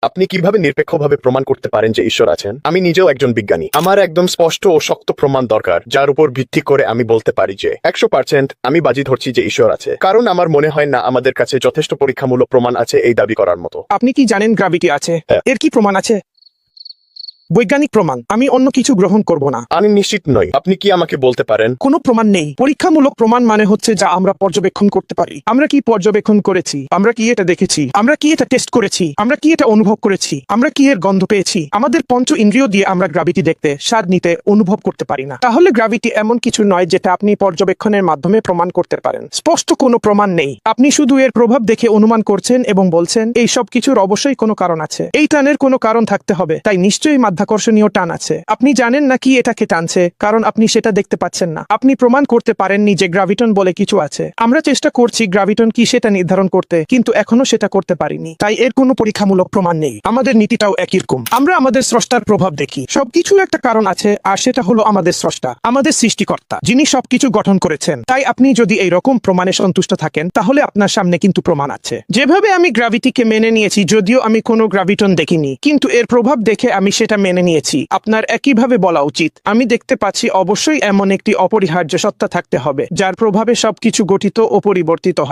আপনি কিভাবে নিরপেক্ষভাবে প্রমাণ করতে পারেন যে ঈশ্বর আছেন? আমি নিজেও একজন বিজ্ঞানী। আমার একদম স্পষ্ট ও শক্ত প্রমাণ দরকার, যার উপর ভিত্তি করে আমি বলতে পারি যে 100% আমি বাজি ধরছি যে ঈশ্বর আছে। কারণ আমার মনে হয় না আমাদের কাছে যথেষ্ট পরীক্ষামূলক প্রমাণ আছে এই দাবি করার মতো। আপনি কি জানেন গ্র্যাভিটি আছে? হ্যাঁ। এর কি প্রমাণ আছে? বৈজ্ঞানিক প্রমাণ। আমি অন্য কিছু গ্রহণ করব না। আমি নিশ্চিত নই। আপনি কি আমাকে বলতে পারেন? কোনো প্রমাণ নেই। পরীক্ষামূলক প্রমাণ মানে হচ্ছে যা আমরা পর্যবেক্ষণ করতে পারি। আমরা কি পর্যবেক্ষণ করেছি? আমরা কি এটা দেখেছি? আমরা কি এটা টেস্ট করেছি? আমরা কি এটা অনুভব করেছি? আমরা কি এর গন্ধ পেয়েছি? আমাদের পঞ্চ ইন্দ্রিয় দিয়ে আমরা গ্র্যাভিটি দেখতে, স্বাদ নিতে, অনুভব করতে পারি না। তাহলে গ্র্যাভিটি এমন কিছু নয় যেটা আপনি পর্যবেক্ষণের মাধ্যমে প্রমাণ করতে পারেন। স্পষ্ট কোনো প্রমাণ নেই। আপনি শুধু এর প্রভাব দেখে অনুমান করছেন এবং বলছেন এই সব কিছুর অবশ্যই কোনো কারণ আছে। এই টানের কোনো কারণ থাকতে হবে, তাই নিশ্চয়ই মাধ্যাকর্ষণীয় টান আছে। আপনি জানেন না কি এটাকে টানছে, কারণ আপনি সেটা দেখতে পাচ্ছেন না। আপনি প্রমাণ করতে পারেননি যে গ্র্যাভিটন বলে কিছু আছে। আমরা চেষ্টা করছি গ্র্যাভিটন কি সেটা নির্ধারণ করতে, কিন্তু এখনো সেটা করতে পারিনি। তাই এর কোনো পরীক্ষামূলক প্রমাণ নেই। আমাদের নীতিটাও একই রকম। আমরা আমাদের স্রষ্টার প্রভাব দেখি। সবকিছুর একটা কারণ আছে, আর সেটা হলো আমাদের স্রষ্টা, আমাদের সৃষ্টিকর্তা, যিনি সবকিছু গঠন করেছেন। তাই আপনি যদি এই রকম প্রমাণে সন্তুষ্ট থাকেন, তাহলে আপনার সামনে কিন্তু প্রমাণ আছে। যেভাবে আমি গ্র্যাভিটিকে মেনে নিয়েছি, যদিও আমি কোনো গ্র্যাভিটন দেখিনি, কিন্তু এর প্রভাব দেখে আমি সেটা মেনে নিয়েছি। আপনার একইভাবে বলা উচিত, আমি দেখতে পাচ্ছি অবশ্যই এমন একটি অপরিহার্য সত্তা থাকতে হবে যার প্রভাবে সবকিছু গঠিত ও পরিবর্তিত হয়।